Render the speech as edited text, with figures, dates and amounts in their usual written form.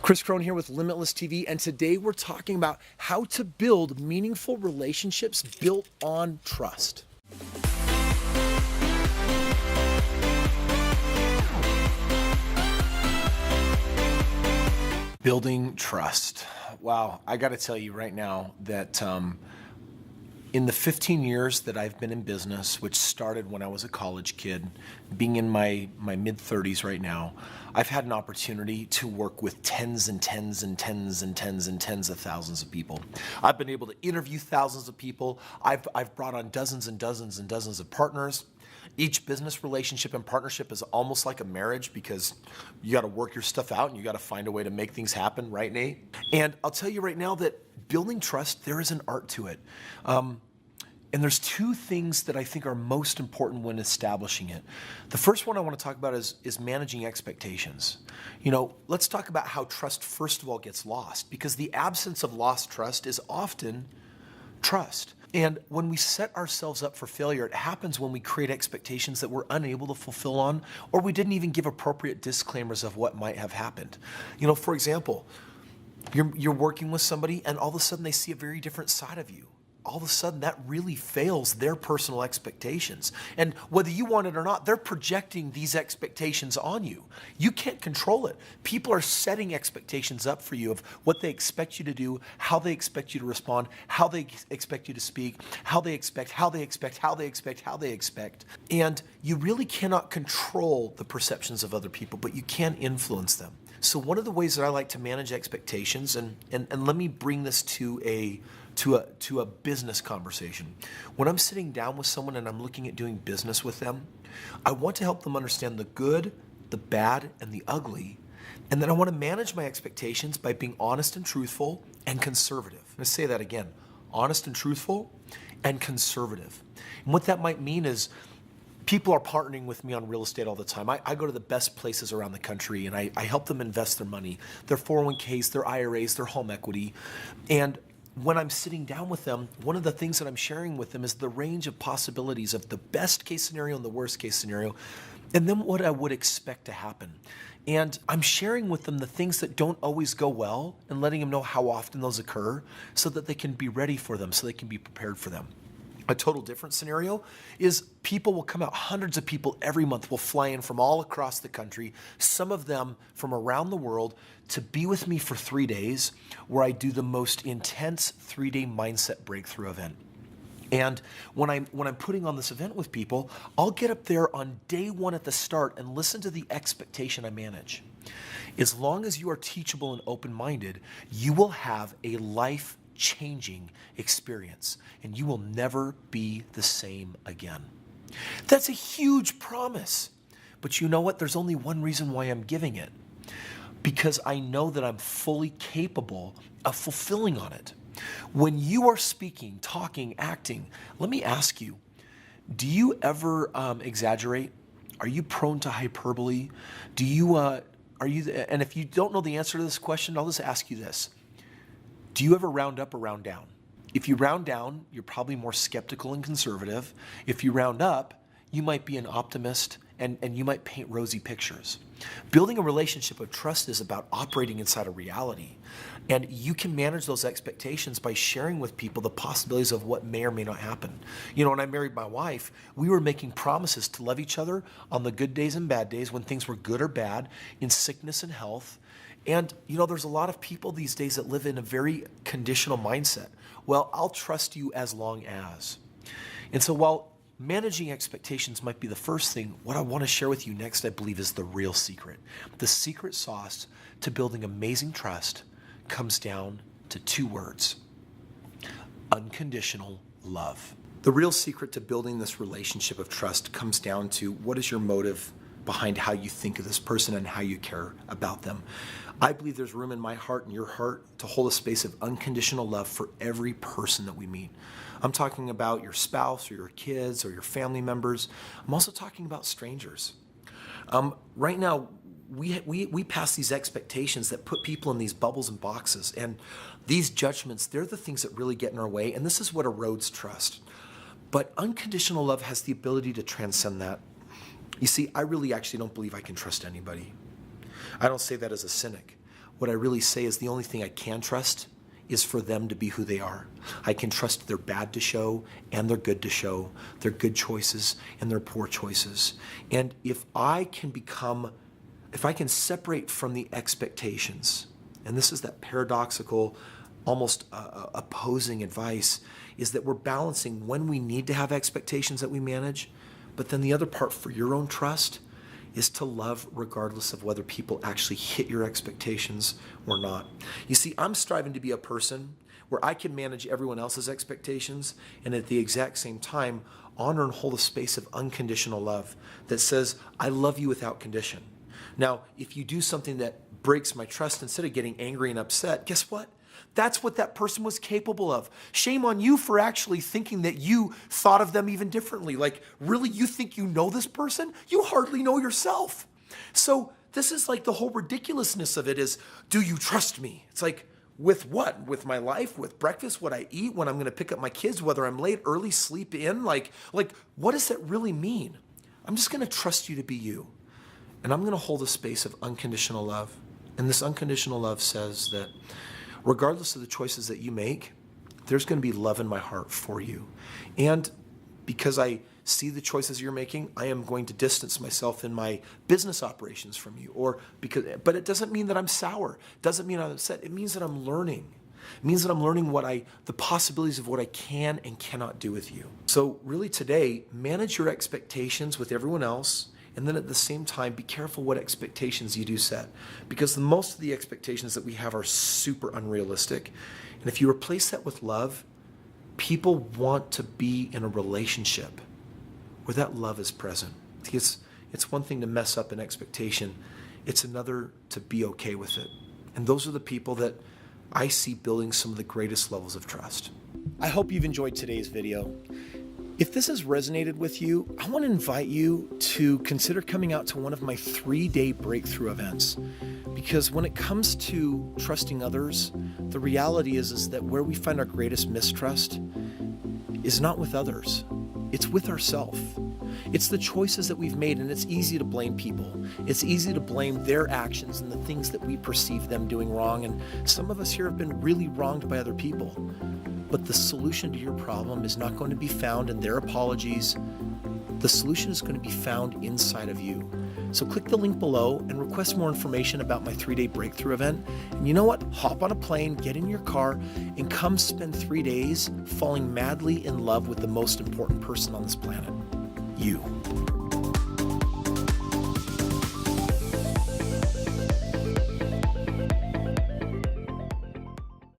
Kris Krohn here with Limitless TV, and today we're talking about how to build meaningful relationships built on trust. Building trust. Wow, I got to tell you right now that in the 15 years that I've been in business, which started when I was a college kid, being in my mid-30s right now, I've had an opportunity to work with tens and tens and tens and tens and tens of thousands of people. I've been able to interview thousands of people. I've brought on dozens and dozens and dozens of partners. Each business relationship and partnership is almost like a marriage because you got to work your stuff out and you got to find a way to make things happen, right, Nate? And I'll tell you right now that building trust, there is an art to it. And there's two things that I think are most important when establishing it. The first one I want to talk about is managing expectations. You know, let's talk about how trust first of all gets lost, because the absence of lost trust is often trust. And when we set ourselves up for failure, it happens when we create expectations that we're unable to fulfill on, or we didn't even give appropriate disclaimers of what might have happened. You know, for example, you're working with somebody and all of a sudden they see a very different side of you. All of a sudden that really fails their personal expectations. And whether you want it or not, they're projecting these expectations on you. You can't control it. People are setting expectations up for you of what they expect you to do, how they expect you to respond, how they expect you to speak, how they expect. And you really cannot control the perceptions of other people, but you can influence them. So one of the ways that I like to manage expectations, and let me bring this to a business conversation. When I'm sitting down with someone and I'm looking at doing business with them, I want to help them understand the good, the bad, and the ugly. And then I want to manage my expectations by being honest and truthful and conservative. I'm going to say that again, honest and truthful and conservative. And what that might mean is people are partnering with me on real estate all the time. I go to the best places around the country and I help them invest their money, their 401ks, their IRAs, their home equity. And when I'm sitting down with them, one of the things that I'm sharing with them is the range of possibilities of the best case scenario and the worst case scenario, and then what I would expect to happen. And I'm sharing with them the things that don't always go well and letting them know how often those occur so that they can be ready for them, so they can be prepared for them. A total different scenario is people will come out, hundreds of people every month will fly in from all across the country, some of them from around the world, to be with me for 3 days where I do the most intense 3-day mindset breakthrough event. And when I'm putting on this event with people, I'll get up there on day one at the start and listen to the expectation I manage. As long as you are teachable and open-minded, you will have a life-changing experience, and you will never be the same again. That's a huge promise. But you know what? There's only one reason why I'm giving it. Because I know that I'm fully capable of fulfilling on it. When you are speaking, talking, acting, let me ask you, do you ever exaggerate? Are you prone to hyperbole? And if you don't know the answer to this question, I'll just ask you this. Do you ever round up or round down? If you round down, you're probably more skeptical and conservative. If you round up, you might be an optimist and you might paint rosy pictures. Building a relationship of trust is about operating inside a reality. And you can manage those expectations by sharing with people the possibilities of what may or may not happen. You know, when I married my wife, we were making promises to love each other on the good days and bad days, when things were good or bad, in sickness and health. And, you know, there's a lot of people these days that live in a very conditional mindset. Well, I'll trust you as long as. And so while managing expectations might be the first thing, what I want to share with you next, I believe, is the real secret. The secret sauce to building amazing trust comes down to 2 words: unconditional love. The real secret to building this relationship of trust comes down to what is your motive behind how you think of this person and how you care about them. I believe there's room in my heart and your heart to hold a space of unconditional love for every person that we meet. I'm talking about your spouse or your kids or your family members. I'm also talking about strangers. Right now, we pass these expectations that put people in these bubbles and boxes, and these judgments, they're the things that really get in our way, and this is what erodes trust. But unconditional love has the ability to transcend that. You see, I really actually don't believe I can trust anybody. I don't say that as a cynic. what I really say is the only thing I can trust is for them to be who they are. I can trust their bad to show and their good to show, their good choices and their poor choices. And if I can separate from the expectations, and this is that paradoxical, almost opposing advice, is that we're balancing when we need to have expectations that we manage, but then the other part for your own trust is to love regardless of whether people actually hit your expectations or not. You see, I'm striving to be a person where I can manage everyone else's expectations and at the exact same time honor and hold a space of unconditional love that says, I love you without condition. Now, if you do something that breaks my trust, instead of getting angry and upset, guess what? That's what that person was capable of. Shame on you for actually thinking that you thought of them even differently. Like, really, you think you know this person? You hardly know yourself. So this is like the whole ridiculousness of it is, do you trust me? It's like, with what? With my life, with breakfast, what I eat, when I'm going to pick up my kids, whether I'm late, early, sleep in? Like, what does that really mean? I'm just going to trust you to be you. And I'm going to hold a space of unconditional love. And this unconditional love says that regardless of the choices that you make, there's going to be love in my heart for you. And because I see the choices you're making, I am going to distance myself in my business operations from you. But it doesn't mean that I'm sour. It doesn't mean I'm upset. It means that I'm learning. It means that I'm learning the possibilities of what I can and cannot do with you. So really today, manage your expectations with everyone else. And then at the same time, be careful what expectations you do set, because most of the expectations that we have are super unrealistic. And if you replace that with love, people want to be in a relationship where that love is present. It's one thing to mess up an expectation. It's another to be okay with it. And those are the people that I see building some of the greatest levels of trust. I hope you've enjoyed today's video. If this has resonated with you, I want to invite you to consider coming out to one of my 3-day breakthrough events. Because when it comes to trusting others, the reality is that where we find our greatest mistrust is not with others. It's with ourselves. It's the choices that we've made, and it's easy to blame people. It's easy to blame their actions and the things that we perceive them doing wrong. And some of us here have been really wronged by other people. But the solution to your problem is not going to be found in their apologies. The solution is going to be found inside of you. So click the link below and request more information about my 3-day breakthrough event. And you know what? Hop on a plane, get in your car, and come spend 3 days falling madly in love with the most important person on this planet, you.